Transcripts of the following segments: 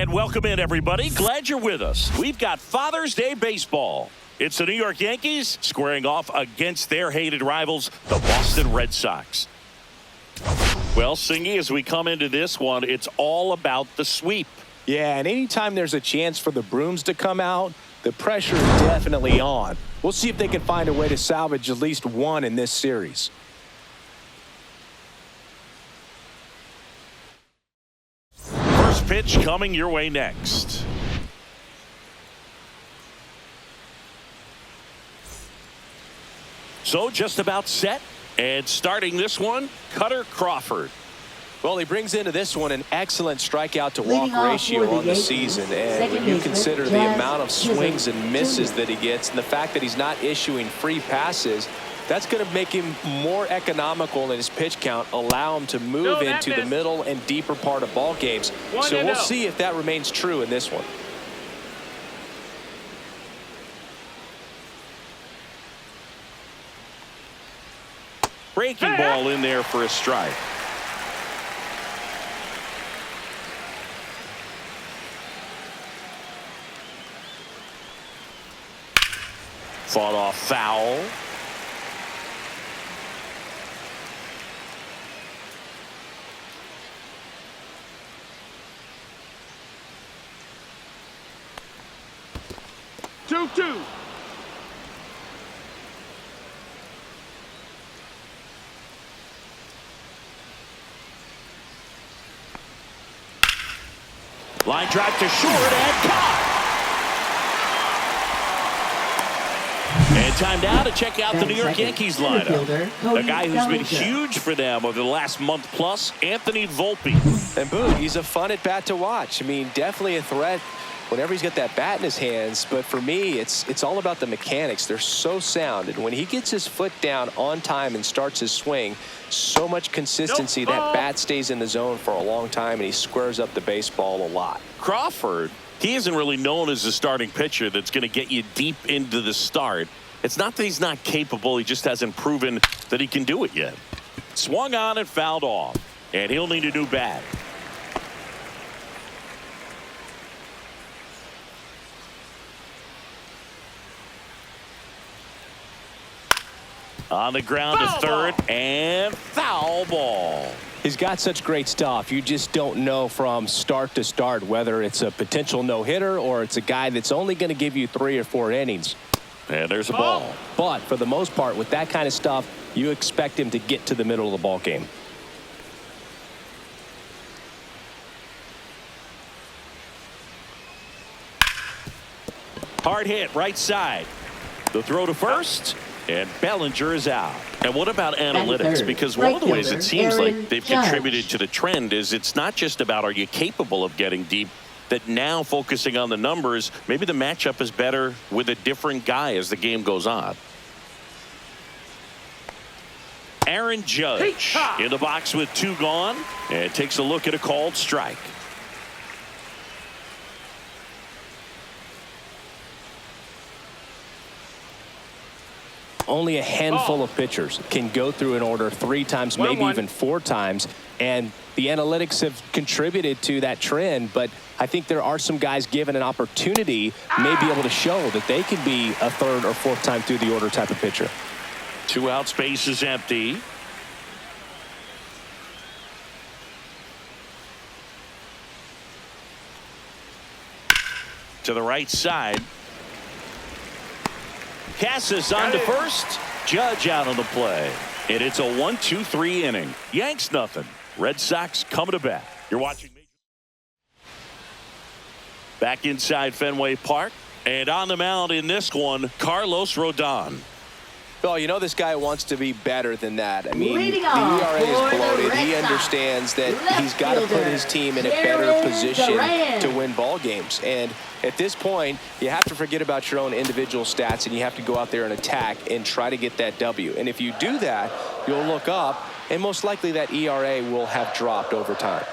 And welcome in, everybody. Glad you're with us. We've got Father's Day baseball. It's the New York Yankees squaring off against their hated rivals, the Boston Red Sox. Well, Singy, as we come into this one, it's all about the sweep. Yeah, and anytime there's a chance for the brooms to come out, the pressure is definitely on. We'll see if they can find a way to salvage at least one in this series. First pitch coming your way next. So just about set, and starting this one, Cutter Crawford. Well, he brings into this one an excellent strikeout to walk ratio on the season. And when you consider the amount of swings and misses that he gets and the fact that he's not issuing free passes, that's going to make him more economical in his pitch count, allow him to move into the middle and deeper part of ball games. So we'll see if that remains true in this one. Breaking ball in there for a strike. Fought off foul. Two. Line drive to short and caught. And time now to check out the New York Yankees lineup. A guy who's been huge for them over the last month plus, Anthony Volpe. And boom, he's a fun at bat to watch. I mean, definitely a threat whenever he's got that bat in his hands. But for me, it's all about the mechanics. They're so sound. And when he gets his foot down on time and starts his swing, so much consistency, that bat stays in the zone for a long time, and he squares up the baseball a lot. Crawford, he isn't really known as a starting pitcher that's going to get you deep into the start. It's not that he's not capable. He just hasn't proven that he can do it yet. Swung on and fouled off. And he'll need a new bat. On the ground to third, and foul ball. He's got such great stuff. You just don't know from start to start whether it's a potential no-hitter or it's a guy that's only going to give you 3 or 4 innings. And there's a ball. But for the most part, with that kind of stuff, you expect him to get to the middle of the ball game. Hard hit, right side. The throw to first, and Bellinger is out. And what about analytics? Because one of the ways it seems like they've contributed to the trend is it's not just about are you capable of getting deep, that now focusing on the numbers, maybe the matchup is better with a different guy as the game goes on. Aaron Judge in the box with 2 gone, and takes a look at a called strike. Only a handful of pitchers can go through an order 3 times, maybe even 4 times, and the analytics have contributed to that trend. But I think there are some guys given an opportunity may be able to show that they can be a 3rd or 4th time through the order type of pitcher. 2 out, space is empty. To the right side. Cassis on to first. Judge out on the play. And it's a 1-2-3 inning. Yanks nothing. Red Sox coming to bat. You're watching me. Back inside Fenway Park. And on the mound in this one, Carlos Rodon. Well, you know this guy wants to be better than that. I mean, the ERA is bloated. He understands that he's got to put his team in a better position to win ball games. And at this point, you have to forget about your own individual stats, and you have to go out there and attack and try to get that W. And if you do that, you'll look up, and most likely that ERA will have dropped over time.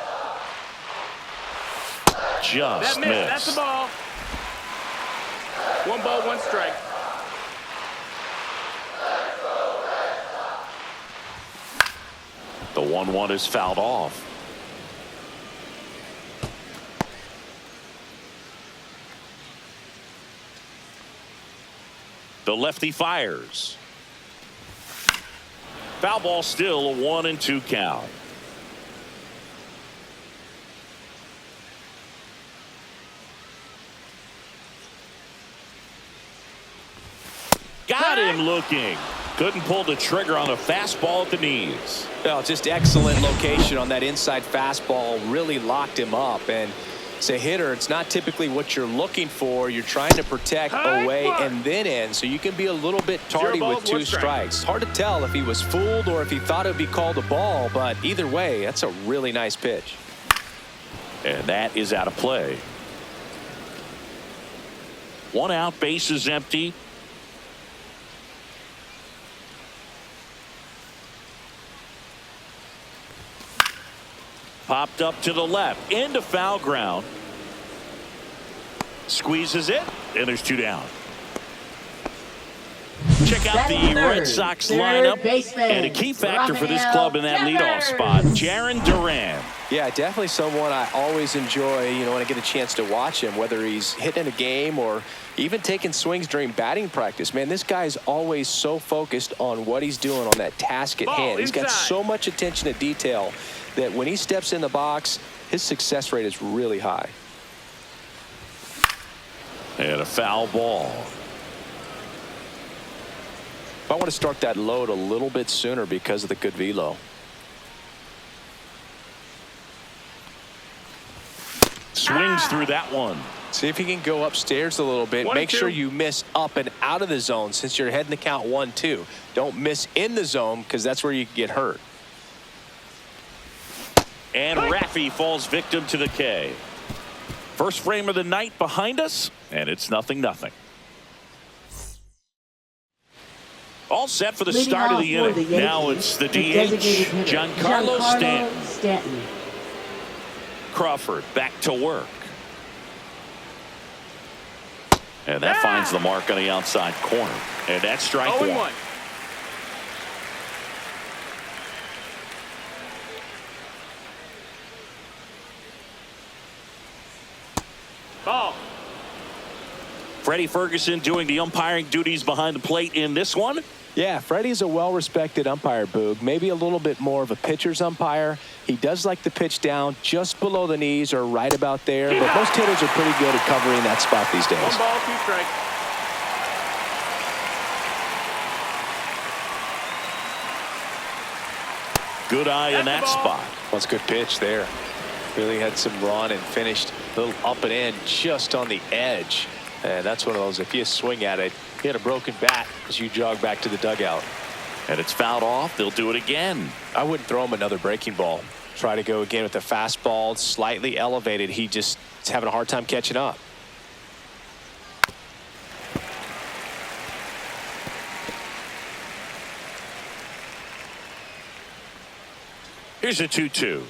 Just missed. That's the ball. 1 ball, 1 strike. The 1-1 is fouled off. The lefty fires. Foul ball, still a 1-2 count. Got him looking. Couldn't pull the trigger on a fastball at the knees. Well, just excellent location on that inside fastball. Really locked him up. And as a hitter, it's not typically what you're looking for. You're trying to protect away and then in, so you can be a little bit tardy with 2 strikes. Hard to tell if he was fooled or if he thought it would be called a ball, but either way, that's a really nice pitch. And that is out of play. 1 out, base is empty. Popped up to the left, into foul ground. Squeezes it, and there's 2 down. Check out the Red Sox lineup, and a key factor for this club in that leadoff spot, Jarren Duran. Yeah, definitely someone I always enjoy, when I get a chance to watch him, whether he's hitting a game or even taking swings during batting practice. Man, this guy is always so focused on what he's doing on that task at hand. He's got so much attention to detail that when he steps in the box, his success rate is really high. And a foul ball. I want to start that load a little bit sooner because of the good velo. Swings through that one. See if you can go upstairs a little bit. Make sure you miss up and out of the zone since you're heading to count 1-2. Don't miss in the zone because that's where you get hurt. And Raffy falls victim to the K. First frame of the night behind us, and it's 0-0. All set for the start of the inning. Now it's the DH, Giancarlo Stanton. Crawford back to work. And that finds the mark on the outside corner. And that's strike 1. Ball. Freddie Ferguson doing the umpiring duties behind the plate in this one. Yeah, Freddie's a well-respected umpire, Boog. Maybe a little bit more of a pitcher's umpire. He does like to pitch down just below the knees or right about there, but most hitters are pretty good at covering that spot these days. 1 ball, 2 strikes. Good eye in that spot. Well, it's a good pitch there. Really had some run and finished a little up and in just on the edge. And that's one of those, if you swing at it, you had a broken bat as you jog back to the dugout. And it's fouled off. They'll do it again. I wouldn't throw him another breaking ball. Try to go again with the fastball, slightly elevated. He just is having a hard time catching up. Here's a 2-2.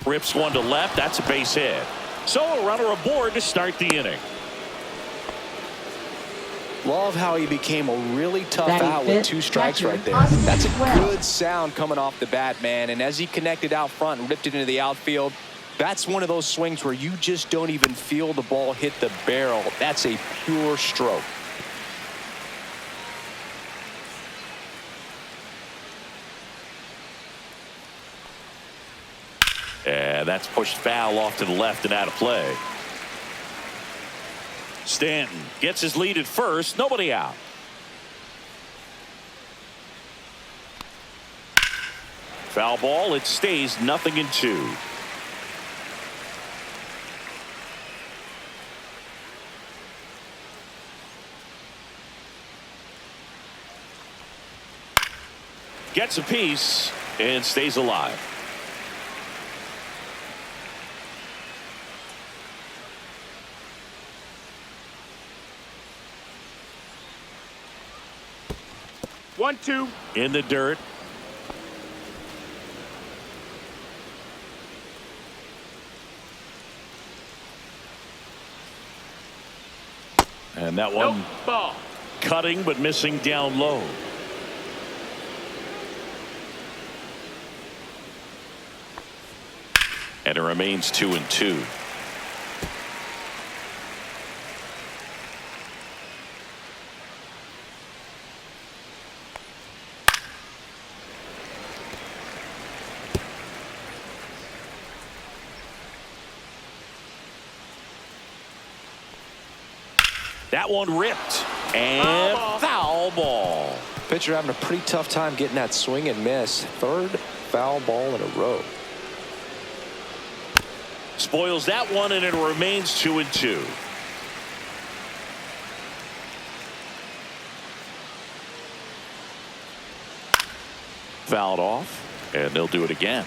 Rips one to left. That's a base hit. So a runner aboard to start the inning. Love how he became a really tough out with 2 strikes right there. That's a good sound coming off the bat, man. And as he connected out front and ripped it into the outfield, that's one of those swings where you just don't even feel the ball hit the barrel. That's a pure stroke. And that's pushed foul off to the left and out of play. Stanton gets his lead at first. Nobody out. Foul ball. It stays 0-2. Gets a piece and stays alive. One, two. In the dirt. And that one ball. Cutting but missing down low. And it remains 2-2. That one ripped. And foul ball. Pitcher having a pretty tough time getting that swing and miss. Third foul ball in a row. Spoils that one, and it remains 2-2. Fouled off, and they'll do it again.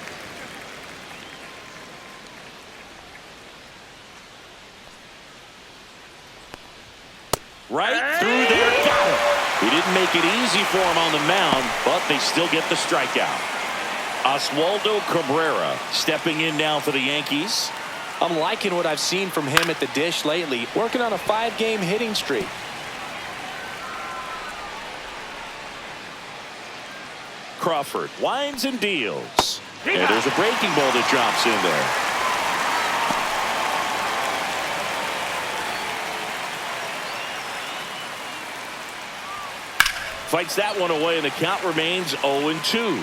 Right through there, got it. He didn't make it easy for him on the mound, but they still get the strikeout. Oswaldo Cabrera stepping in now for the Yankees. I'm liking what I've seen from him at the dish lately, working on a 5-game hitting streak. Crawford winds and deals. And there's a breaking ball that drops in there. Fights that one away, and the count remains 0-2.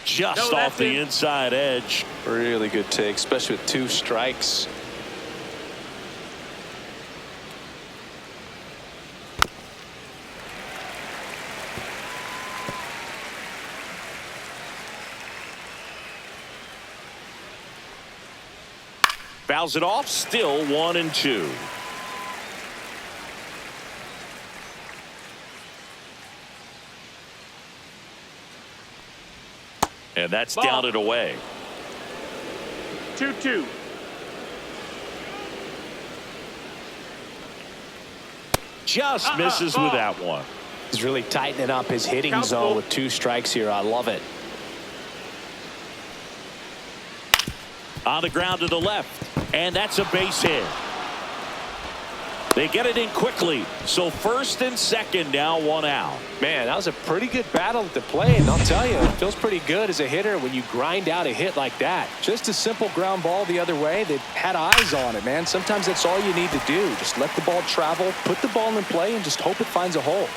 Just off the inside edge. Really good take, especially with 2 strikes. Fouls it off, still 1-2. And that's down and away. 2-2. Just misses with that one. He's really tightening up his hitting zone with 2 strikes here. I love it. On the ground to the left, and that's a base hit. They get it in quickly, so first and second, now 1 out. Man, that was a pretty good battle at the plate, and I'll tell you, it feels pretty good as a hitter when you grind out a hit like that. Just a simple ground ball the other way. They had eyes on it, man. Sometimes that's all you need to do. Just let the ball travel, put the ball in play, and just hope it finds a hole.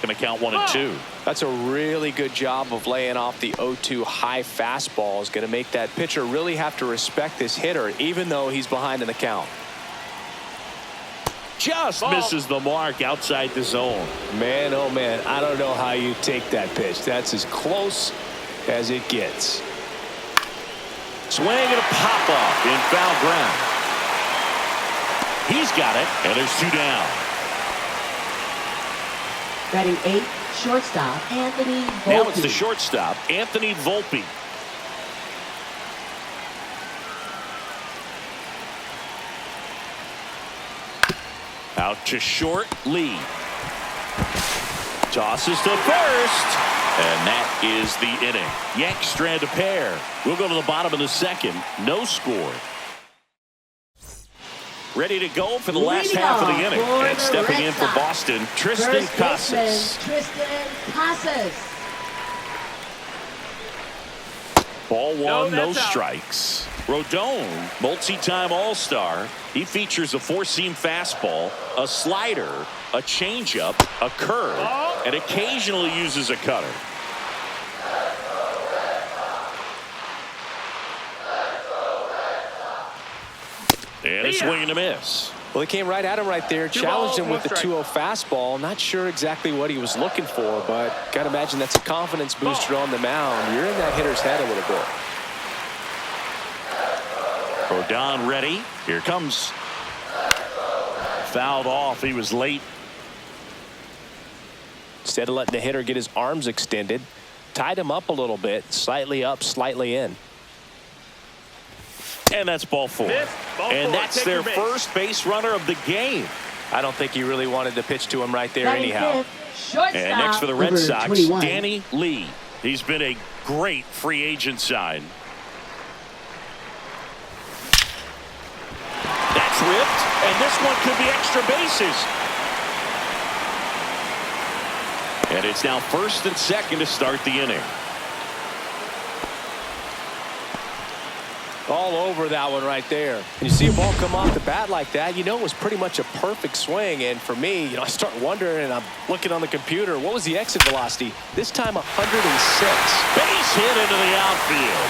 Going to count 1-2. That's a really good job of laying off the 0-2 high fastball. Is going to make that pitcher really have to respect this hitter, even though he's behind in the count. Just misses the mark outside the zone. Man, oh man, I don't know how you take that pitch. That's as close as it gets. Swing and a pop off in foul ground. He's got it, and there's 2 down. Batting 8, shortstop Anthony Volpe. Now it's the shortstop, Anthony Volpe. Out to short, Lee. Tosses to first, and that is the inning. Yanks strand a pair. We'll go to the bottom of the second. No score. Ready to go for the last half of the inning. And stepping in for Boston, Tristan Casas. Ball 1, no strikes. Rodon, multi-time All-Star. He features a 4-seam fastball, a slider, a changeup, a curve, and occasionally uses a cutter. And a swing and a miss. Well, he came right at him right there, challenged him with the 2-0 fastball. Not sure exactly what he was looking for, but got to imagine that's a confidence booster on the mound. You're in that hitter's head a little bit. Rodon ready. Here comes. Fouled off. He was late. Instead of letting the hitter get his arms extended, tied him up a little bit, slightly up, slightly in. And that's ball 4. And that's their first base runner of the game. I don't think he really wanted to pitch to him right there anyhow. And next for the Red Sox, Danny Lee. He's been a great free agent sign. That's ripped, and this one could be extra bases. And it's now first and second to start the inning. All over that one right there. And you see a ball come off the bat like that, you know it was pretty much a perfect swing. And for me, I start wondering, and I'm looking on the computer, what was the exit velocity? This time 106. Base hit into the outfield.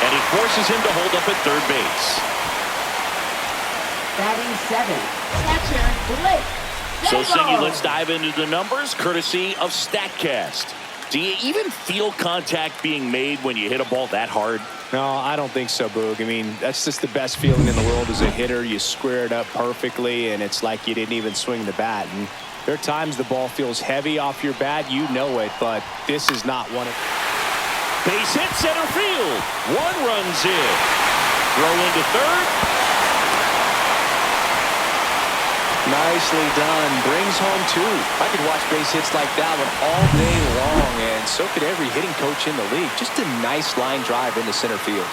And he forces him to hold up at third base. Batting 7th, catcher Blake. So, Siggy, let's dive into the numbers, courtesy of StatCast. Do you even feel contact being made when you hit a ball that hard? No, I don't think so, Boog. I mean, that's just the best feeling in the world as a hitter. You square it up perfectly, and it's like you didn't even swing the bat. And there are times the ball feels heavy off your bat. You know it, but this is not one of... Base hit center field. One runs in. Throw into third. Nicely done. Brings home 2. I could watch base hits like that one all day long, and so could every hitting coach in the league. Just a nice line drive into center field.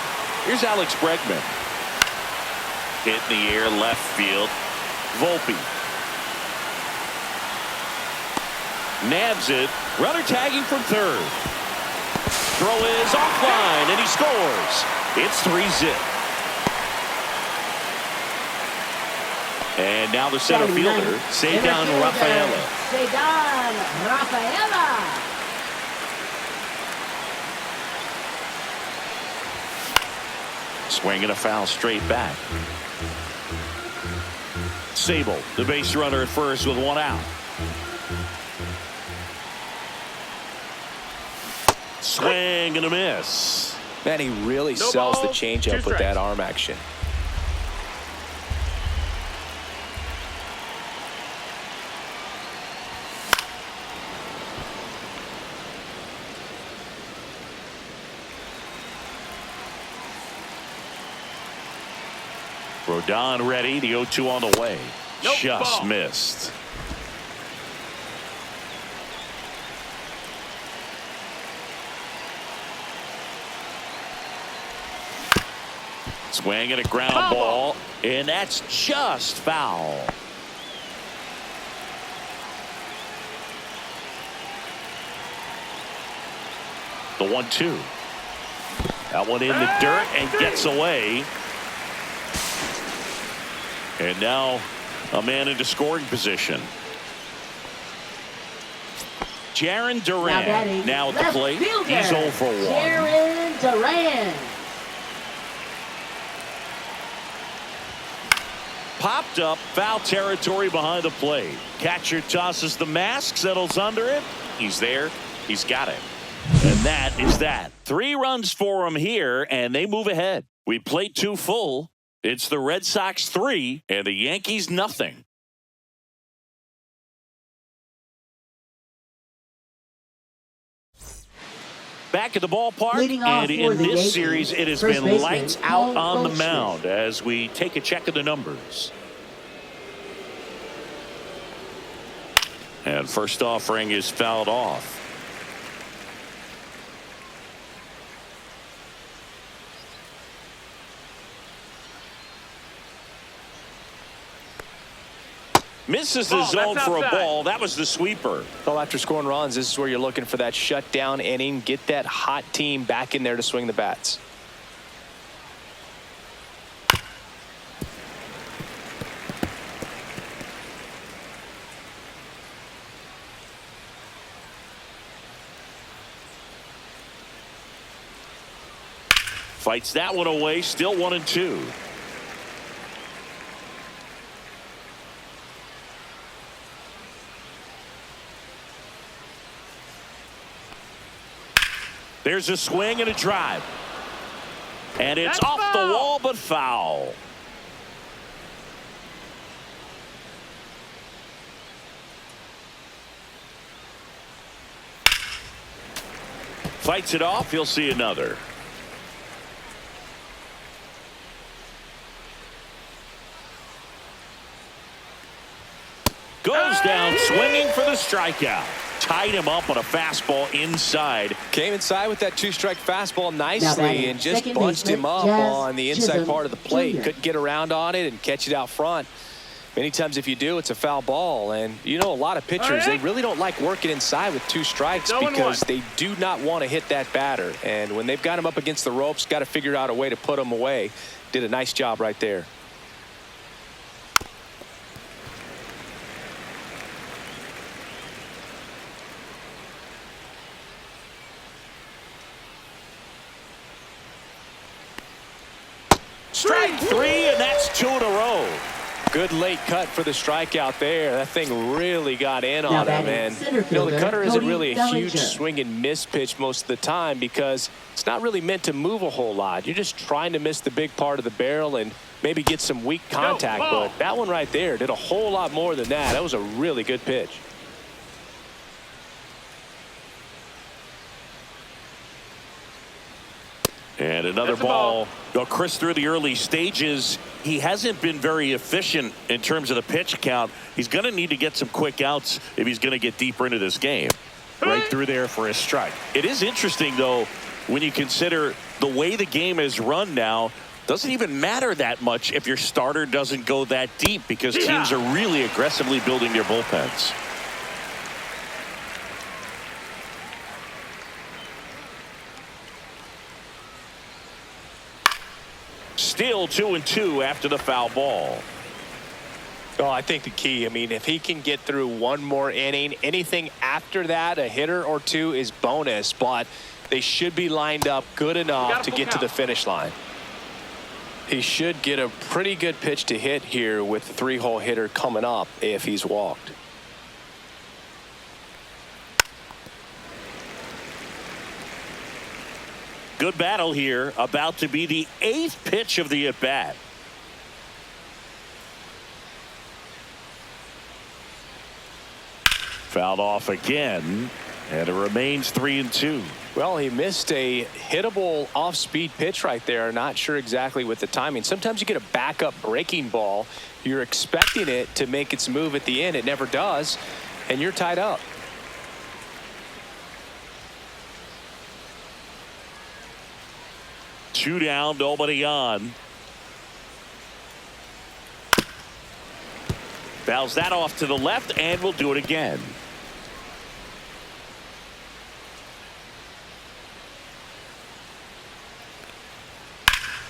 Here's Alex Bregman. Hit in the air, left field. Volpe. Nabs it. Runner tagging from third. Throw is offline, and he scores. It's 3-zip. And now the center fielder, Cedar Rafaela. Cedar Rafaela. Swing and a foul straight back. Sable, the base runner at first with one out. Swing and a miss. Man, he really No sells the ball, changeup 2 with that strikes. arm action. Rodon ready. The 0-2 on the way. Nope, Just ball. missed. Swing and a ground Foul ball. And that's just foul. The 1-2. That one in the dirt and gets away. And now a man into scoring position. Jaron Duran now at the plate. He's 0 for 1. Jaron Duran. Popped up, foul territory behind the plate. Catcher tosses the mask, settles under it. He's there. He's got it. And that is that. 3 runs for him here, and they move ahead. We played 2 full. It's the Red Sox 3 and the Yankees nothing. Back at the ballpark, and in this series, it has been lights out on the mound as we take a check of the numbers. And first offering is fouled off. Misses the zone for a ball. That was the sweeper. Well, after scoring runs, this is where you're looking for that shutdown inning. Get that hot team back in there to swing the bats. Fights that one away. Still 1-2. There's a swing and a drive. And it's off the wall, but foul. Fights it off. He'll see another. Goes down swinging for the strikeout. Tied him up on a fastball inside. Came inside with that 2-strike fastball nicely and just bunched him up on the inside part of the plate. Couldn't get around on it and catch it out front. Many times if you do, it's a foul ball. And, you know, a lot of pitchers, they really don't like working inside with 2 strikes because they do not want to hit that batter. And when they've got him up against the ropes, got to figure out a way to put him away. Did a nice job right there. Strike 3, and that's 2 in a row. Good late cut for the strikeout there. That thing really got in on him. And, you know, the cutter isn't really a huge swing and miss pitch most of the time because it's not really meant to move a whole lot. You're just trying to miss the big part of the barrel and maybe get some weak contact. But that one right there did a whole lot more than that. That was a really good pitch. And another ball. Chris, through the early stages, he hasn't been very efficient in terms of the pitch count. He's going to need to get some quick outs if he's going to get deeper into this game. Right through there for a strike. It is interesting, though, when you consider the way the game is run now. Doesn't even matter that much if your starter doesn't go that deep because teams are really aggressively building their bullpens. Still 2-2 after the foul ball. Oh, I think the key, I mean, if he can get through one more inning, anything after that, a hitter or two is bonus, but they should be lined up good enough to get to the finish line. He should get a pretty good pitch to hit here with the 3-hole hitter coming up if he's walked. Good battle here, about to be the 8th pitch of the at-bat. Fouled off again, and it remains 3-2. Well, he missed a hittable off-speed pitch right there. Not sure exactly with the timing. Sometimes you get a backup breaking ball. You're expecting it to make its move at the end. It never does, and you're tied up. Two down, nobody on. Fouls that off to the left, and we'll do it again.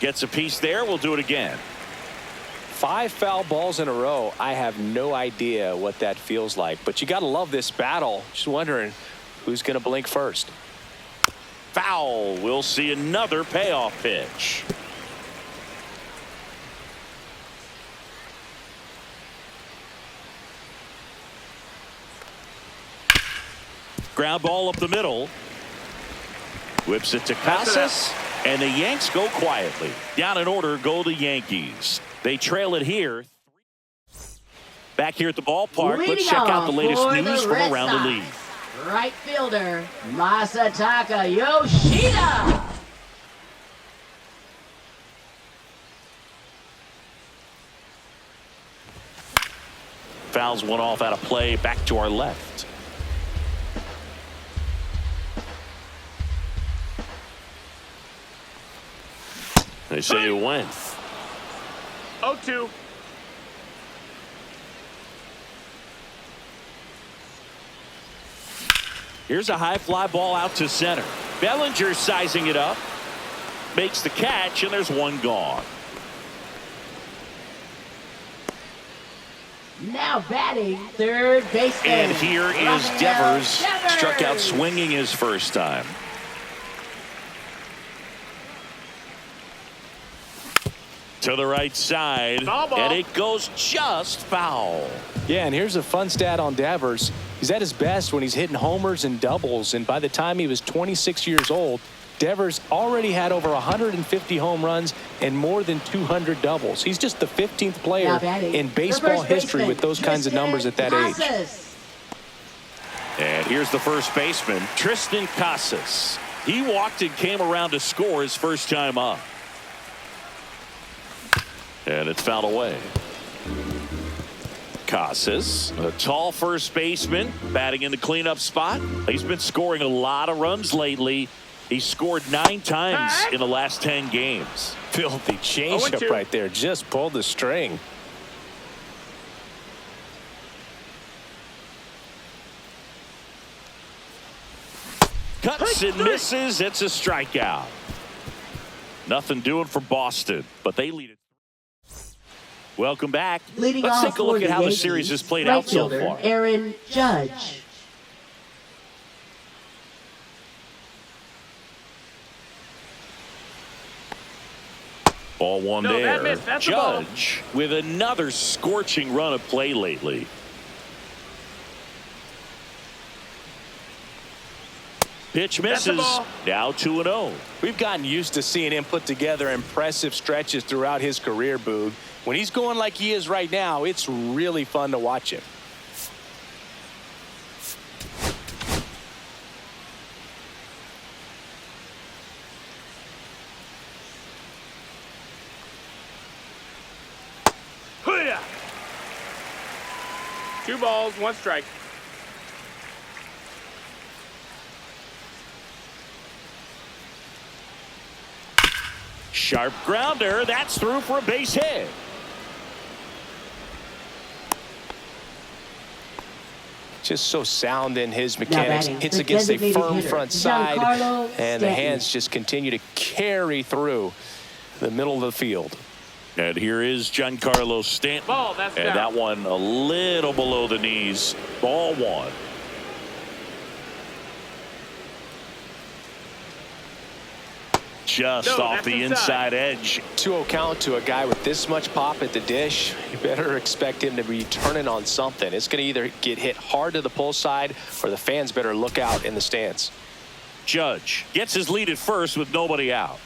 Gets a piece there. We'll do it again. 5 foul balls in a row. I have no idea what that feels like, but you got to love this battle. Just wondering who's going to blink first. Foul. We'll see another payoff pitch. Ground ball up the middle. Whips it to Casas, and the Yanks go quietly. Down in order go the Yankees. They trail it here. Back here at the ballpark, let's check out the latest news from around the league. Right fielder, Masataka Yoshida. Fouls one off out of play, back to our left. They say it went. 0-2. Here's a high fly ball out to center. Bellinger sizing it up. Makes the catch, and there's one gone. Now batting third baseman. And here is Devers. Struck out swinging his first time. To the right side, and it goes just foul. Yeah, and here's a fun stat on Devers. He's at his best when he's hitting homers and doubles, and by the time he was 26 years old, Devers already had over 150 home runs and more than 200 doubles. He's just the 15th player in baseball history with those kinds of numbers at that age. And here's the first baseman, Tristan Casas. He walked and came around to score his first time up. And it's fouled away. Casas, a tall first baseman, batting in the cleanup spot. He's been scoring a lot of runs lately. He scored 9 times in the last 10 games. Filthy changeup right there. Just pulled the string. Cuts and misses. It's a strikeout. Nothing doing for Boston, but they lead it. Welcome back. Leading Let's off take a look for at how the Yankees, series has played out so right far. fielder Aaron Judge. Ball one No, there. that missed. That's a ball. Judge with another scorching run of play lately. Pitch That's a misses. ball. Now 2-0. We've gotten used to seeing him put together impressive stretches throughout his career, Boog. When he's going like he is right now, it's really fun to watch him. Hoo-yah. 2 balls, 1 strike. Sharp grounder. That's through for a base hit. Just so sound in his mechanics. batting, Hits the against a designated firm hitter, front side, Giancarlo and the Stanton. hands just continue to carry through the middle of the field. And here is Giancarlo Stanton. Ball, that's and down. that one a little below the knees. Ball one. Just No, off that's the inside. edge. 2-0 count to a guy with this much pop at the dish. You better expect him to be turning on something. It's going to either get hit hard to the pull side, or the fans better look out in the stands. Judge gets his lead at first with nobody out.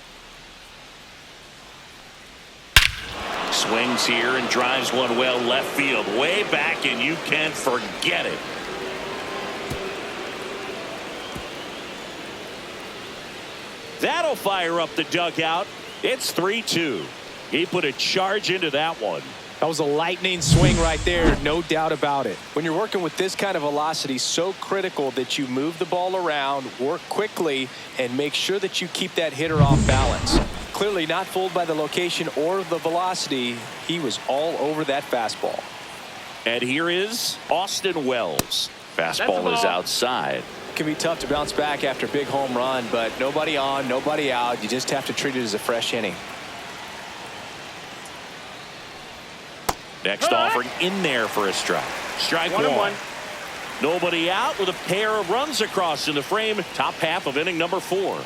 Swings here and drives one well left field, way back, and you can forget it. That'll fire up the dugout. It's 3-2. He put a charge into that one. That was a lightning swing right there, no doubt about it. When you're working with this kind of velocity, so critical that you move the ball around, work quickly, and make sure that you keep that hitter off balance. Clearly not fooled by the location or the velocity. He was all over that fastball. And here is Austin Wells. Fastball is outside. It can be tough to bounce back after a big home run, but nobody on, nobody out. You just have to treat it as a fresh inning. Next offering in there for a strike. Strike 1-1. Nobody out with a pair of runs across in the frame. Top half of inning number 4.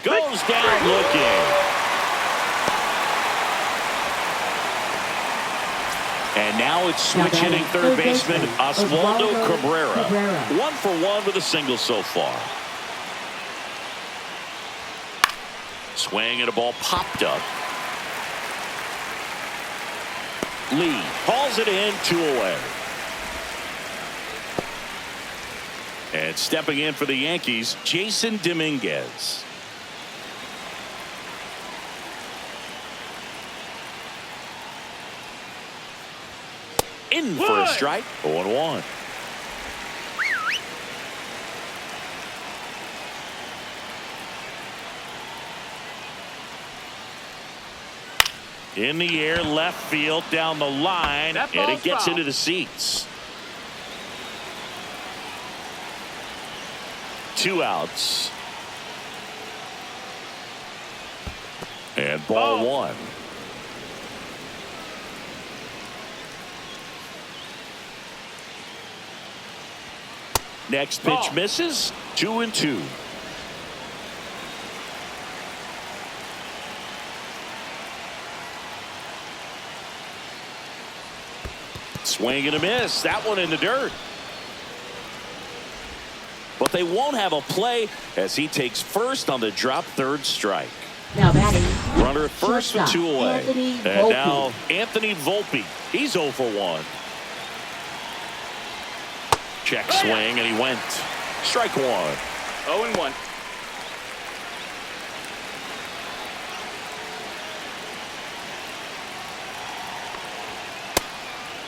Goes down looking. And now it's switch hitting third baseman Oswaldo Cabrera. 1-for-1 with a single so far. Swing and a ball popped up. Lee calls it in, 2 away. And stepping in for the Yankees, Jason Dominguez. In for a strike. 0-1. In the air, left field, down the line, That and it ball's gets foul. into the seats. 2 outs. And ball 1. Next pitch Ball. misses. 2-2. Swing and a miss. That one in the dirt. But they won't have a play as he takes first on the drop third strike. Now batting. Runner at first with Shortstop, 2 away. Anthony And Volpe. now Anthony Volpe. He's 0 for 1. Check swing and he went. Strike 1. 0-1.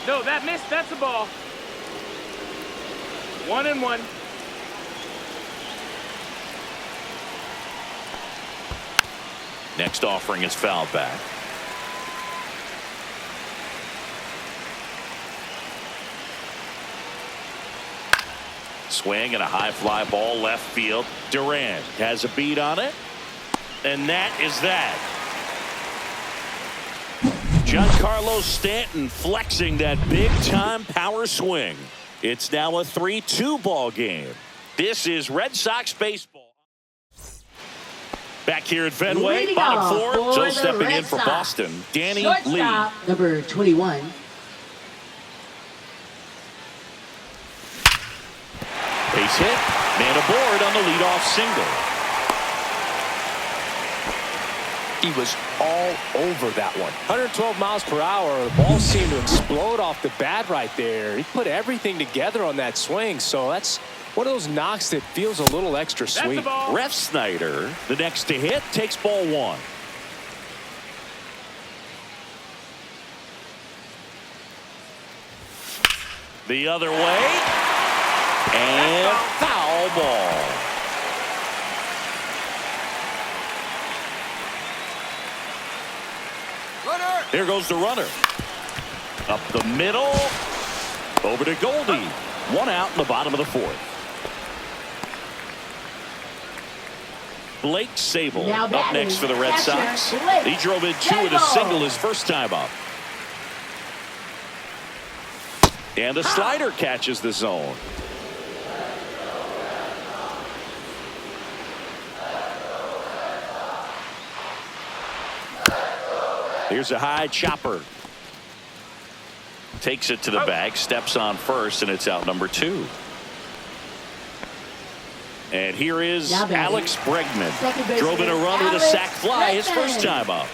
No, that missed. That's a ball. 1-1. Next offering is fouled back. Swing and a high fly ball left field. Durant has a beat on it. And that is that. Giancarlo Stanton flexing that big-time power swing. It's now a 3-2 ball game. This is Red Sox baseball. Back here at Fenway, Leading bottom off four. for So the stepping in Red for Sox, Boston, Danny Lee. shortstop, number 21. Base hit, man aboard on the leadoff single. He was all over that one. 112 miles per hour. The ball seemed to explode off the bat right there. He put everything together on that swing. So that's one of those knocks that feels a little extra sweet. Ref Snyder, the next to hit, takes ball one. The other way. And foul ball. There goes the runner. Up the middle. Over to Goldie. One out in the bottom of the fourth. Blake Sable Now up next for the Red catcher, Sox. Blake He drove in two with a single his first time up. And the slider catches the zone. Here's a high chopper. Takes it to the bag, steps on first, and it's out number two. And here is Alex Bregman. Drove in a run with a sac fly his first time up.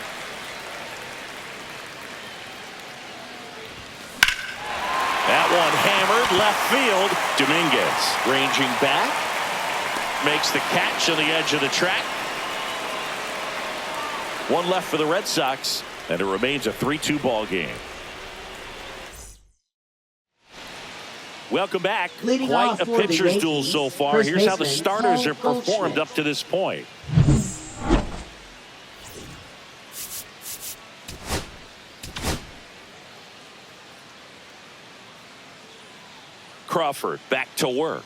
That one hammered left field. Dominguez ranging back. Makes the catch on the edge of the track. One left for the Red Sox, and it remains a 3-2 ball game. Welcome back. Leading Quite off a for the pitcher's duel Yankees, so far. first Here's how the baseman, starters Paul have performed Goldschmidt. up to this point. Crawford back to work.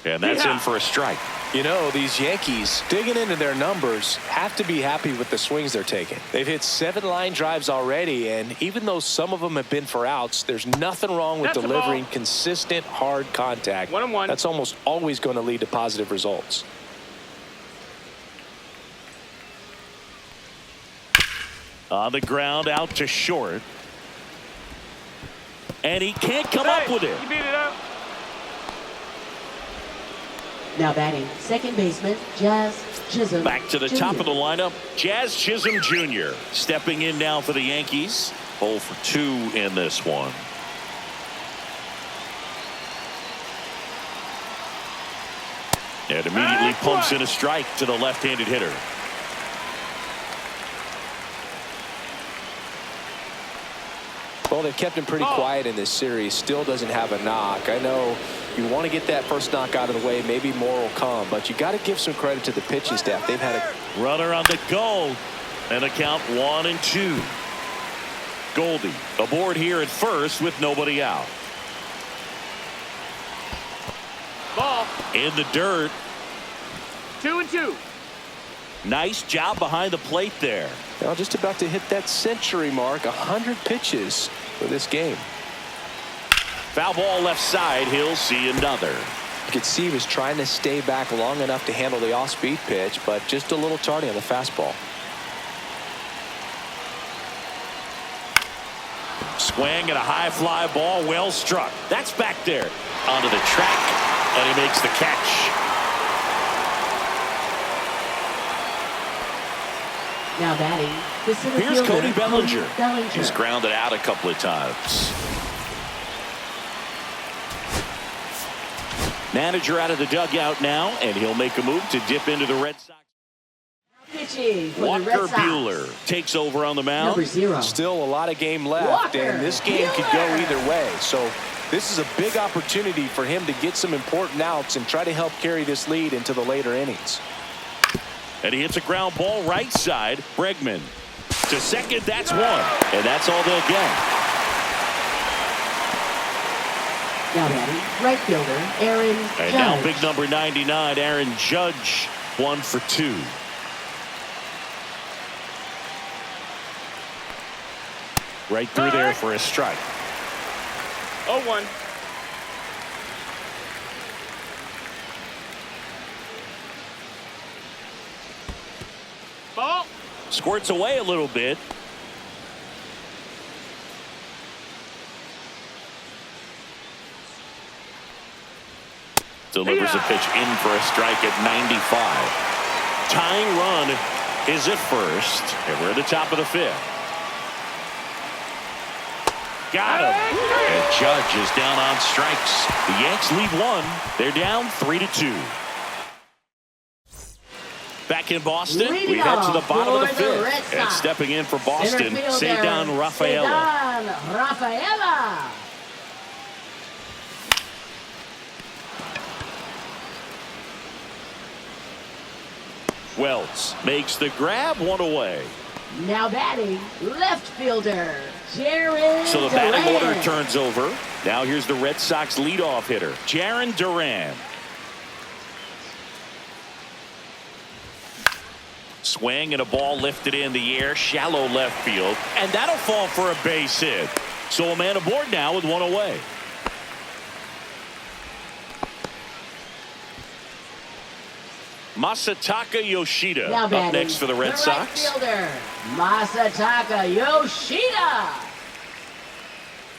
And that's in for a strike. You know, these Yankees, digging into their numbers, have to be happy with the swings they're taking. They've hit 7 line drives already, and even though some of them have been for outs, there's nothing wrong with That's the delivering ball. consistent, hard contact. 1-1. That's almost always going to lead to positive results. On the ground, out to short. And he can't come up with it. You beat it up. Now batting, second baseman, Jazz Chisholm. Back to the Jr. top of the lineup, Jazz Chisholm Jr. stepping in now for the Yankees. 0 for 2 in this one. And immediately pumps in a strike to the left-handed hitter. Well, they've kept him pretty quiet in this series. Still doesn't have a knock. I know you want to get that first knock out of the way. Maybe more will come, but you got to give some credit to the pitching staff. They've had a Runner on the go. And a count 1-2. Goldie aboard here at first with nobody out. Ball. In the dirt. 2-2. Nice job behind the plate there. Now just about to hit that century mark. 100 pitches for this game. Foul ball left side. He'll see another. You could see he was trying to stay back long enough to handle the off-speed pitch, but just a little tardy on the fastball. Swing and a high fly ball, well struck. That's back there onto the track, and he makes the catch. Now batting, the center Here's fielder, Cody Bellinger. Bellinger. He's grounded out a couple of times. Manager out of the dugout now, and he'll make a move to dip into the Red Sox. Pitching for the Walker Red Sox. Buehler takes over on the mound. Number 0. Still a lot of game left, Walker and this game could go Buehler. either way. So this is a big opportunity for him to get some important outs and try to help carry this lead into the later innings. And he hits a ground ball right side. Bregman to second. That's one. And that's all they'll get. Now batting, right fielder, Aaron Judge. And now big number 99, Aaron Judge, 1 for 2. Right through there for a strike. 0-1. Ball. Squirts away a little bit. Delivers a pitch in for a strike at 95. Tying run is at first. And we're at the top of the 5th. Got him. And Judge is down on strikes. The Yanks lead 1. They're down 3-2. Back in Boston, we head to the bottom of the 5th. And stepping in for Boston, Cedar Rafaela. Wells makes the grab, 1 away. Now batting, left fielder, Jaron So the batting Duran. order turns over. Now here's the Red Sox leadoff hitter, Jaron Duran. Swing and a ball lifted in the air, shallow left field, and that'll fall for a base hit. So a man aboard now with 1 away. Masataka Yoshida Now up batting, next for the Red right Sox. fielder, Masataka Yoshida.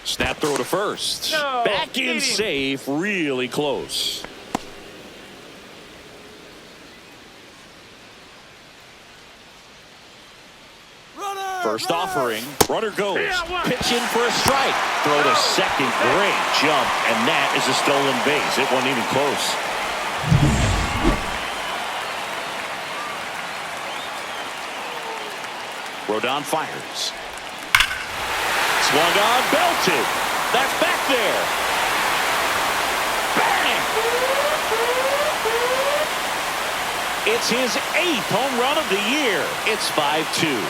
Snap throw to first. No, Back in beat him. safe, really close. First offering, runner goes, pitch in for a strike, throw to second, great jump, and that is a stolen base. It wasn't even close. Rodon fires. Swung on, belted. That's back there. Bang! It's his 8th home run of the year. It's 5-2.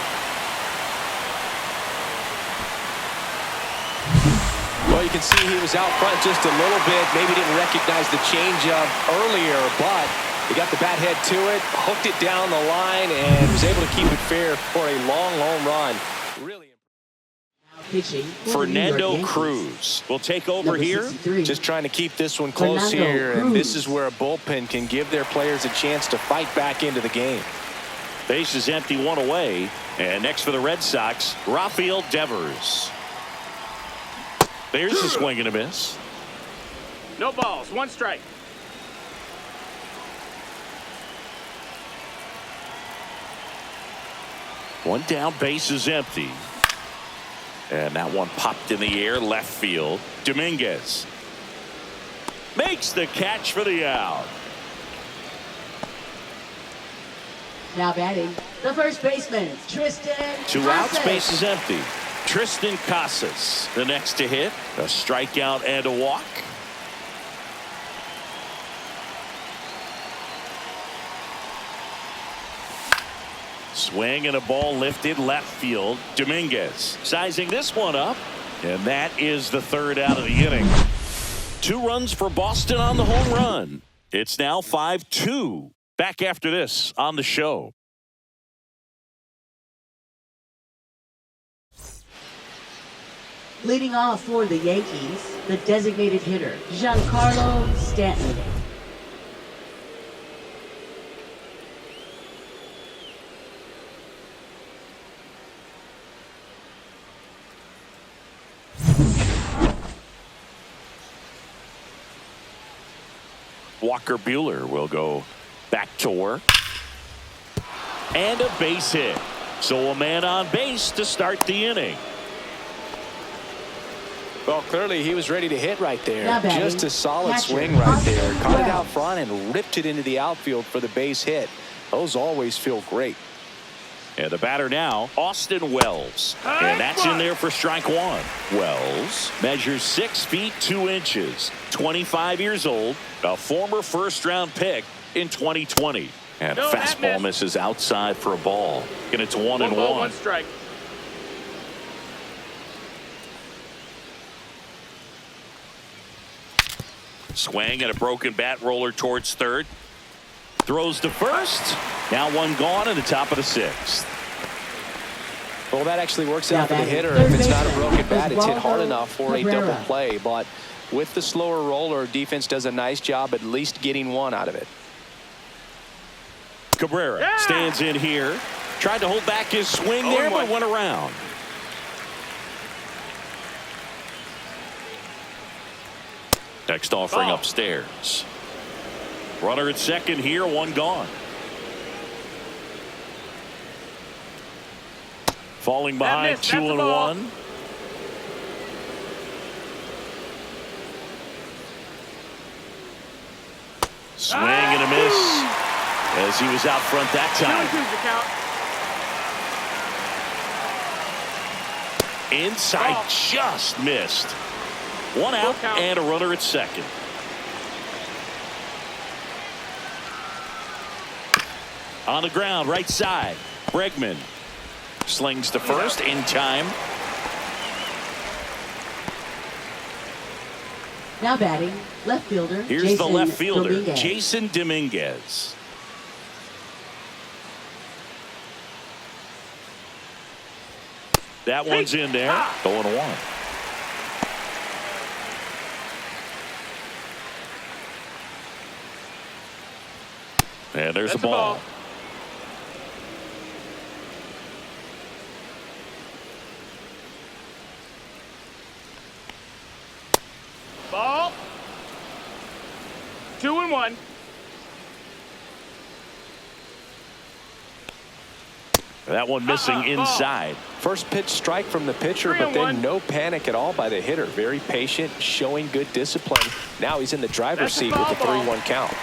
Well, you can see he was out front just a little bit. Maybe didn't recognize the changeup earlier, but he got the bat head to it, hooked it down the line, and was able to keep it fair for a long home run. Really. Pitching Fernando Cruz will take over Number here. 63. Just trying to keep this one close Fernando here, and this Cruz. is where a bullpen can give their players a chance to fight back into the game. Base is empty, 1 away. And next for the Red Sox, Rafael Devers. There's the swing and a miss. No balls. 1 strike. One down, base is empty. And that one popped in the air, left field. Dominguez makes the catch for the out. Now batting, the first baseman, Tristan 2 outs, Casas. base is empty. Tristan Casas, the next to hit. A strikeout and a walk. Swing and a ball lifted left field. Dominguez sizing this one up. And that is the 3rd out of the inning. 2 runs for Boston on the home run. It's now 5-2. Back after this on the show. Leading off for the Yankees, the designated hitter, Giancarlo Stanton. Walker Buehler will go back to work. And a base hit. So a man on base to start the inning. Well, clearly he was ready to hit right there. Now batting, Just a solid catcher, swing right there. Austin Caught it out Wells. front and ripped it into the outfield for the base hit. Those always feel great. And the batter now, Austin Wells. And that's in there for strike 1. Wells measures 6 feet 2 inches, 25 years old, a former first-round pick in 2020. And No, that fastball missed. misses outside for a ball. And it's 1 and 1 ball, 1. 1 strike. Swing and a broken bat roller towards third. Throws to first. Now 1 gone in the top of the 6th. Well, that actually works out for the batting hitter. third If it's not a baseman, broken bat, it's hit hard Oswaldo enough for a Cabrera. double play. But with the slower roller, defense does a nice job at least getting 1 out of it. Cabrera stands in here. Tried to hold back his swing there, but went around. Next offering upstairs. Runner at second here, 1 gone. Falling behind, missed. 2 That's and the ball. 1. Swing and a miss as he was out front that 2 time. 2's the count. Inside, Ball. just missed. 1 out Full count. and a runner at second. On the ground, right side. Bregman slings to first in time. Now batting, left fielder. Here's Jason the left fielder, Dominguez. Jason Dominguez. That one's in there. 0-1. And there's That's a a ball. ball. Ball. 2 and 1. That one missing inside. First pitch strike from the pitcher, 3 but and then 1. no panic at all by the hitter. Very patient, showing good discipline. Now he's in the driver's That's a seat with the foul ball. 3-1 count.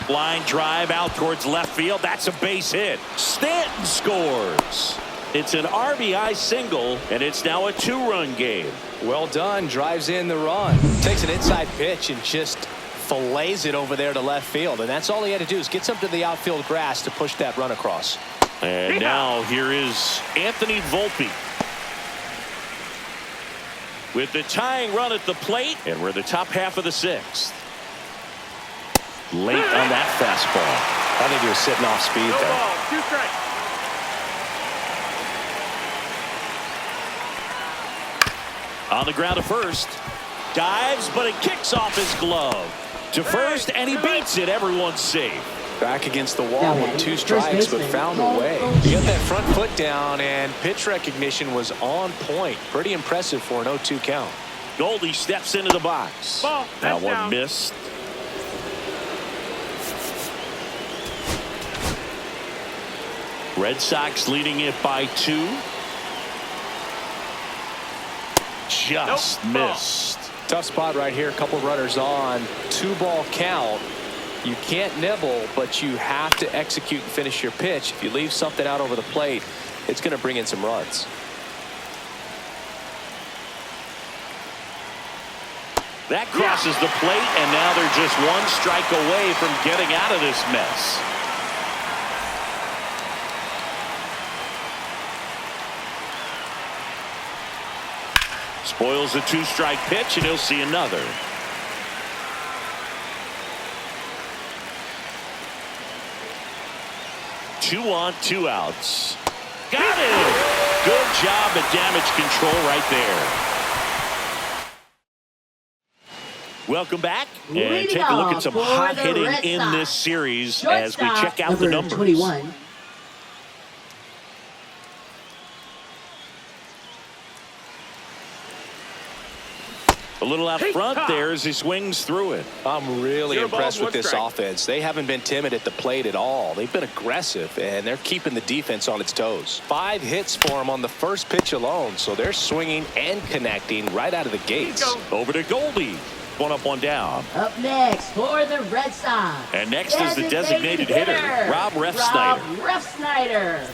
Line drive out towards left field. That's a base hit. Stanton scores. It's an RBI single, and it's now a 2-run game. Well done. Drives in the run. Takes an inside pitch and just fillets it over there to left field. And that's all he had to do is get something to the outfield grass to push that run across. And now here is Anthony Volpe with the tying run at the plate, and we're in the top half of the 6th. Late on that fastball. I think he was sitting off speed No there. ball. 2 strikes. On the ground to first. Dives, but it kicks off his glove. To first, and he beats it. Everyone's safe. Back against the wall Now with batting, 2 first strikes, but baseman, found a Paul way. O'Shea. He got that front foot down, and pitch recognition was on point. Pretty impressive for an 0-2 count. Goldie steps into the box. Ball. That That's one down. missed. Red Sox leading it by 2. Just Nope. Ball. missed. Tough spot right here. A couple runners on. 2-ball count. You can't nibble, but you have to execute and finish your pitch. If you leave something out over the plate, it's going to bring in some runs. That crosses the plate, and now they're just 1 strike away from getting out of this mess. Spoils a 2-strike pitch, and he'll see another. Two on, 2 outs. Got it! Good job at damage control right there. Welcome back, and Leading take a look at off some for hot the hitting Red in Sox, this series as we shortstop, check out the number numbers. 21. A little out front there as he swings through it. I'm really 0 balls, impressed with 1 this strike. offense. They haven't been timid at the plate at all. They've been aggressive, and they're keeping the defense on its toes. 5 hits for them on the first pitch alone, so they're swinging and connecting right out of the gates. Over to Goldie. 1 up, 1 down. Up next for the Red Sox. And next is the designated hitter, Rob Refsnyder. Rob Refsnyder.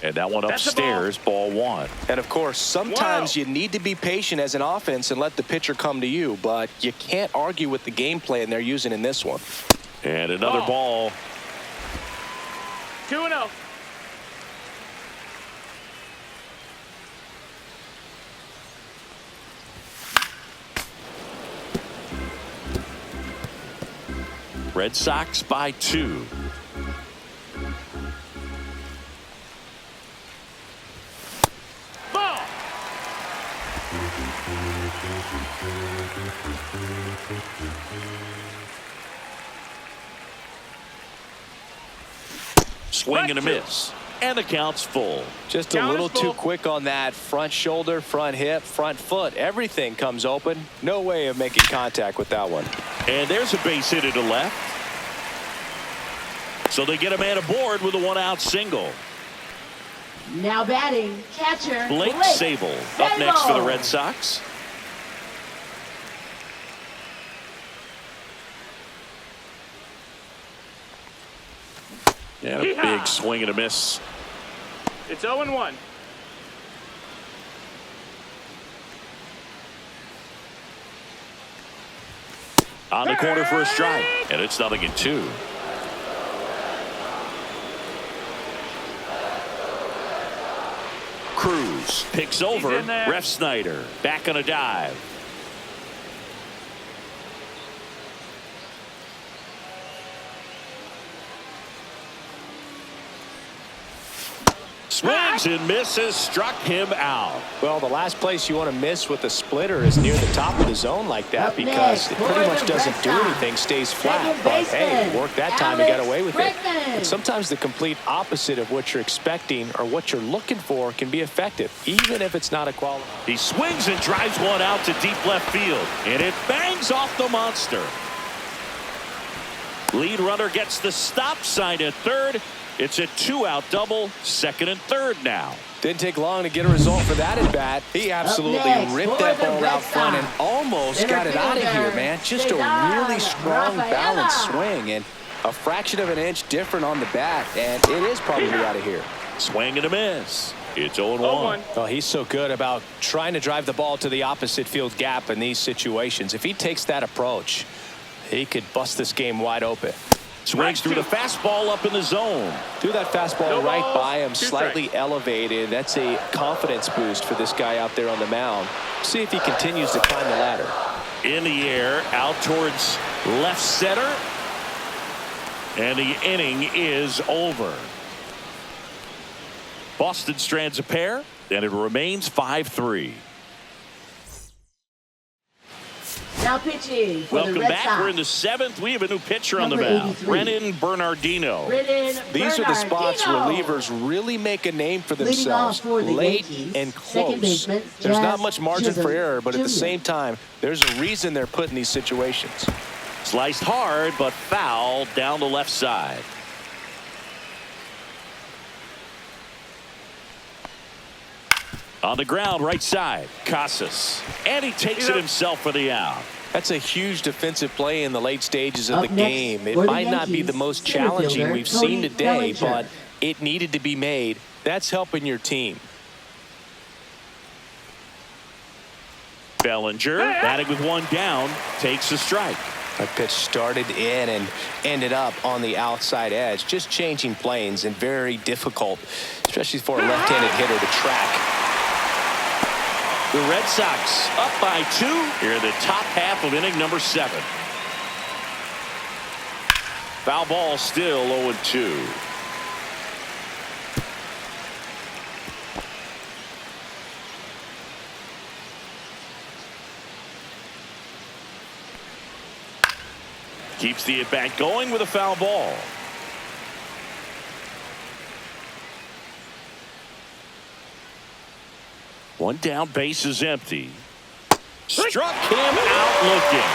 And that one That's the upstairs, ball one. And, of course, sometimes you need to be patient as an offense and let the pitcher come to you, but you can't argue with the game plan they're using in this one. And another ball. 2-0. Red Sox by 2. Ball. Swing and a miss. And the count's full. Just a Count little is too full. quick on that front shoulder, front hip, front foot. Everything comes open. No way of making contact with that one. And there's a base hit to left. So they get a man aboard with a one-out single. Now batting, catcher Blake Sable up next for the Red Sox. And a big swing and a miss. It's 0-1. On the corner for a strike. And it's 0-2. Cruz picks over. in there. Ref Snyder back on a dive. Swings and misses, struck him out. Well, the last place you want to miss with a splitter is near the top of the zone like that, Up because next, it pretty for much the doesn't Red do Sox, anything, stays flat. second But hey, baseman, it worked that time. He got away with it. Alex But sometimes the complete opposite of what you're expecting or what you're looking for can be effective, even if it's not a quality. He swings and drives one out to deep left field, and it bangs off the monster. Lead runner gets the stop sign at third. It's a 2-out double, second and third now. Didn't take long to get a result for that at bat. He absolutely next, ripped for that the ball Red out front and Sox, almost center got it out of here, fielder, man. Just a Cesar really strong, Rafaela. balanced swing, and a fraction of an inch different on the bat, and it is probably out of here. Swing and a miss. It's 0-1. 0-1. Oh, he's so good about trying to drive the ball to the opposite field gap in these situations. If he takes that approach, he could bust this game wide open. Swings through the fastball up in the zone. Threw that fastball No right balls, by him, 2 slightly strikes. elevated. That's a confidence boost for this guy out there on the mound. See if he continues to climb the ladder. In the air, out towards left center. And the inning is over. Boston strands a pair, and it remains 5-3. Now pitching for Welcome the Red back. Sox. We're in the 7th. We have a new pitcher on the Number mound, 83. Brennan Bernardino. These are the spots where Bernardino. relievers really make a name for Leading themselves. off for the Late Yankees, and second close. baseman, There's not Jazz much margin for Chisholm error, but at the Jr. same time, there's a reason they're put in these situations. Sliced hard, but foul down the left side. On the ground, right side, Casas. And he takes it himself for the out. That's a huge defensive play in the late stages of Up the next game. It for the might not be the Yankees, most center challenging fielder, we've Tony seen today, Bellinger. but it needed to be made. That's helping your team. Bellinger, batting with one down, takes a strike. That pitch started in and ended up on the outside edge. Just changing planes and very difficult, especially for a left-handed hitter to track. The Red Sox up by 2 here in the top half of inning number 7. Foul ball still 0-2. Keeps the at-bat going with a foul ball. One down, base is empty. Struck him out looking.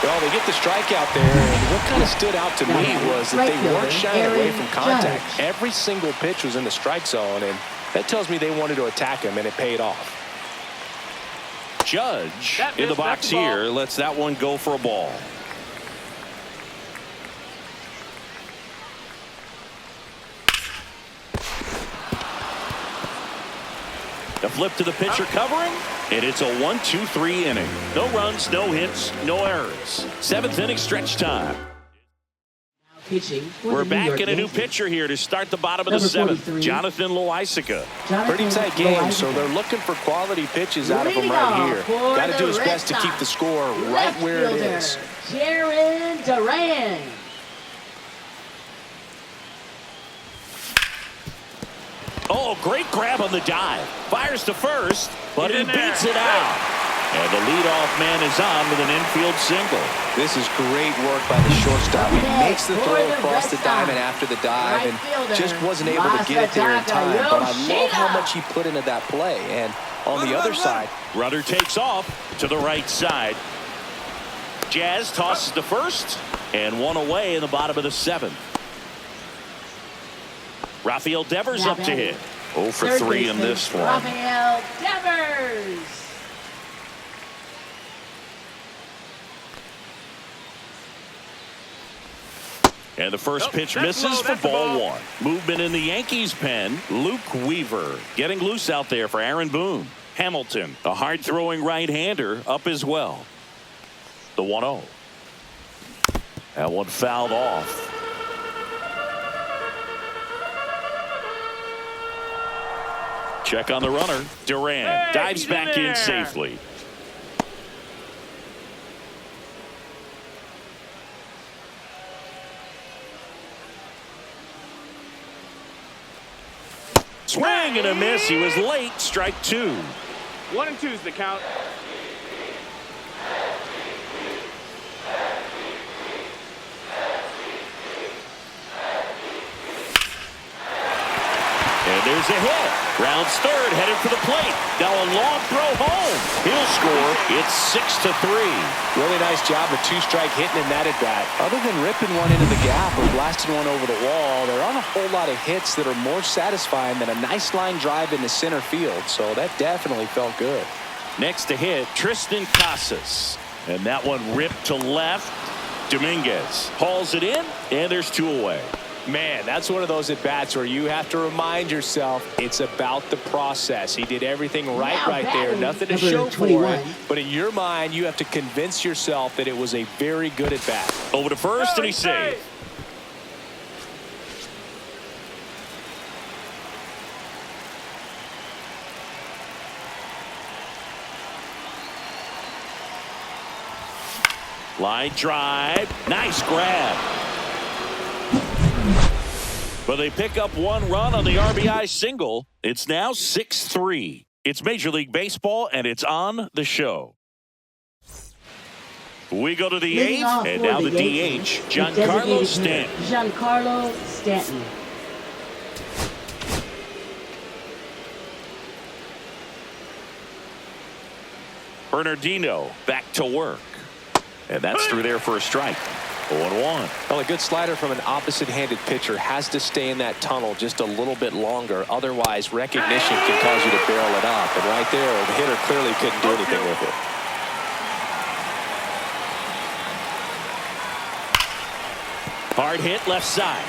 Well, they get the strikeout there, and what kind of stood out to me was that they weren't shying away from contact. Every single pitch was in the strike zone, and that tells me they wanted to attack him, and it paid off. Judge That in the missed, box that's the ball. here lets that one go for a ball. The flip to the pitcher covering, and it's a 1-2-3 inning. No runs, no hits, no errors. 7th inning stretch time. We're back in a new pitcher here to start the bottom of the 7th. Jonathan Loaisiga. Pretty tight game, so they're looking for quality pitches out of him right here. Got to do his best to keep the score right where it is. Jaron Duran. Oh, great grab on the dive. Fires to first, but he beats it out. And the leadoff man is on with an infield single. This is great work by the shortstop. He makes the throw across the diamond after the dive and just wasn't able to get it there in time. But I love how much he put into that play. And on the other side, runner takes off to the right side. Jazz tosses to first, and one away in the bottom of the 7th. Rafael Devers up to hit. 0 for 3 in this one. Rafael Devers. And the first pitch misses for ball 1. Movement in the Yankees pen. Luke Weaver getting loose out there for Aaron Boone. Hamilton, a hard-throwing right-hander, up as well. The 1-0. That one fouled off. Check on the runner. Duran dives back in safely. Swing and a miss. He was late. Strike 2. 1-2 is the count. And there's a hit. Rounds third, headed for the plate. Now a long throw home. He'll score. It's 6-3. Really nice job of 2-strike hitting in that at bat. Other than ripping one into the gap or blasting one over the wall, there aren't a whole lot of hits that are more satisfying than a nice line drive into center field. So that definitely felt good. Next to hit, Tristan Casas. And that one ripped to left. Dominguez hauls it in, and there's 2 away. Man, that's one of those at-bats where you have to remind yourself it's about the process. He did everything right there. Nothing to show for it. But in your mind, you have to convince yourself that it was a very good at-bat. Over to first, and he's safe. Line drive. Nice grab. But they pick up 1 run on the RBI single. It's now 6-3. It's Major League Baseball, and it's on the show. We go to the 8th, and now the DH, Giancarlo Stanton. Giancarlo Stanton. Bernardino back to work. And that's through there for a strike. 0-1. Well, a good slider from an opposite-handed pitcher has to stay in that tunnel just a little bit longer. Otherwise, recognition can cause you to barrel it up. And right there, the hitter clearly couldn't do anything with it. Hard hit left side.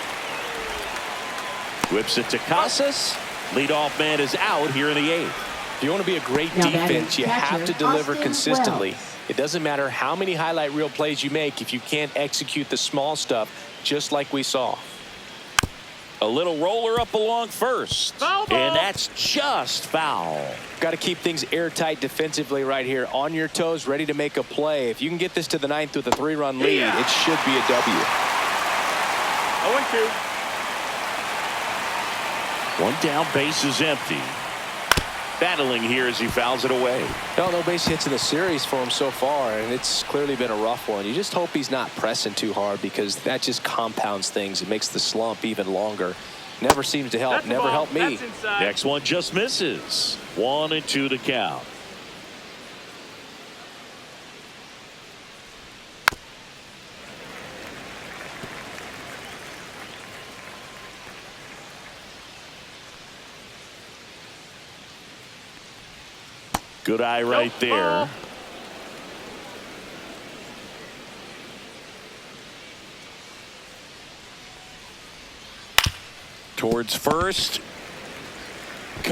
Whips it to Casas. Leadoff man is out here in the 8th. If you want to be a great defense, you have to deliver consistently. It doesn't matter how many highlight reel plays you make if you can't execute the small stuff, just like we saw. A little roller up along first. Foul ball. And that's just foul. Got to keep things airtight defensively right here. On your toes, ready to make a play. If you can get this to the 9th with a 3-run lead, it should be a W. 0-2. 1 down, base is empty. Battling here as he fouls it away. No base hits in the series for him so far, and it's clearly been a rough one. You just hope he's not pressing too hard, because that just compounds things. It makes the slump even longer. Never seems to help. Never helped me. Next one just misses. 1-2 the count. Good eye right there. Towards first.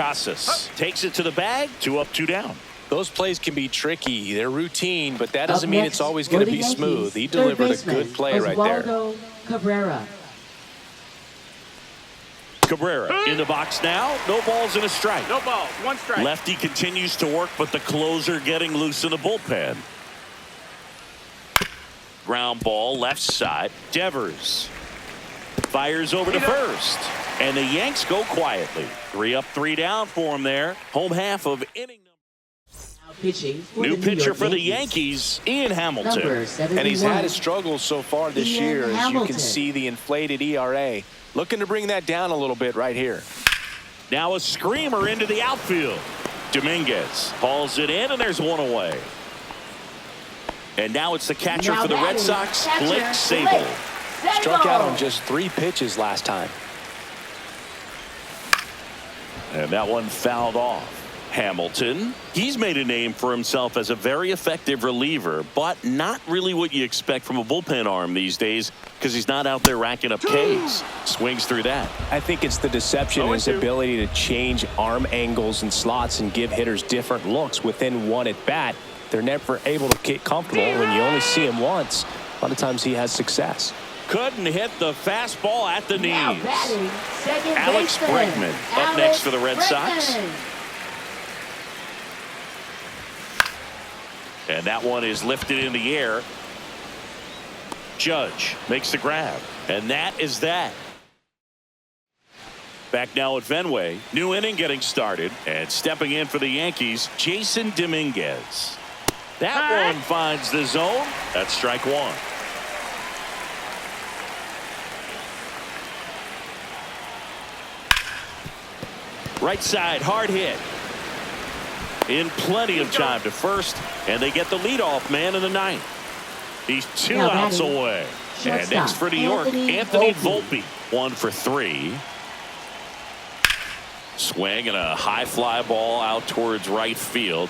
Casas takes it to the bag. 2 up, 2 down. Those plays can be tricky. They're routine, but that Up doesn't mean next it's always for going to the be Yankees, smooth. He third delivered a baseman, good play right there. Oswaldo Cabrera. Cabrera in the box now. No balls and a strike. No balls, 1 strike. Lefty continues to work, but the closer getting loose in the bullpen. Ground ball left side. Devers fires over to first. And the Yanks go quietly. 3 up, 3 down for him there. Home half of inning. Now pitching for New the New pitcher York for the Yankees. Yankees, Ian Hamilton. Number 71. And he's had his struggles so far this Ian year, as you Hamilton. can see the inflated ERA. Looking to bring that down a little bit right here. Now a screamer into the outfield. Dominguez hauls it in, and there's 1 away. And now it's the catcher Now for the Red batting, Sox, catcher, Blake Sabol. Blake Struck out on Sabol. just 3 pitches last time. And that one fouled off. Hamilton, he's made a name for himself as a very effective reliever, but not really what you expect from a bullpen arm these days because he's not out there racking up Ks. Swings through that. I think it's the deception and his ability to change arm angles and slots and give hitters different looks within 1 at bat. They're never able to get comfortable when you only see him once. A lot of times he has success. Couldn't hit the fastball at the Now knees. batting, second Alex baseman, Bregman up Alex next for the Red Sox. Bregman. And that one is lifted in the air. Judge makes the grab. And that is that. Back now at Fenway. New inning getting started. And stepping in for the Yankees, Jason Dominguez. That one finds the zone. That's strike 1. Right side, hard hit. In plenty of time to first, and they get the leadoff man in the 9th. He's 2 Now outs batting, away. And shortstop, next for New York, Anthony Volpe. 1 for 3. Swing and a high fly ball out towards right field.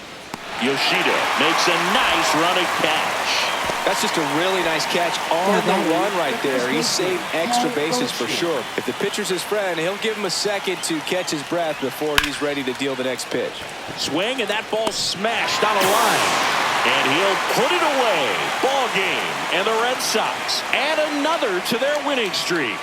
Yoshida makes a nice running catch. That's just a really nice catch on the run right there. He saved extra bases for sure. If the pitcher's his friend, he'll give him a second to catch his breath before he's ready to deal the next pitch. Swing, and that ball smashed on a line. And he'll put it away. Ball game. And the Red Sox add another to their winning streak.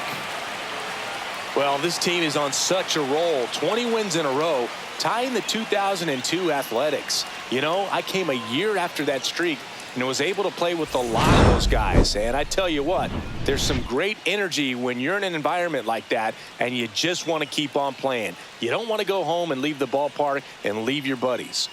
Well, this team is on such a roll. 20 wins in a row, tying the 2002 Athletics. You know, I came a year after that streak and was able to play with a lot of those guys. And I tell you what, there's some great energy when you're in an environment like that and you just want to keep on playing. You don't want to go home and leave the ballpark and leave your buddies.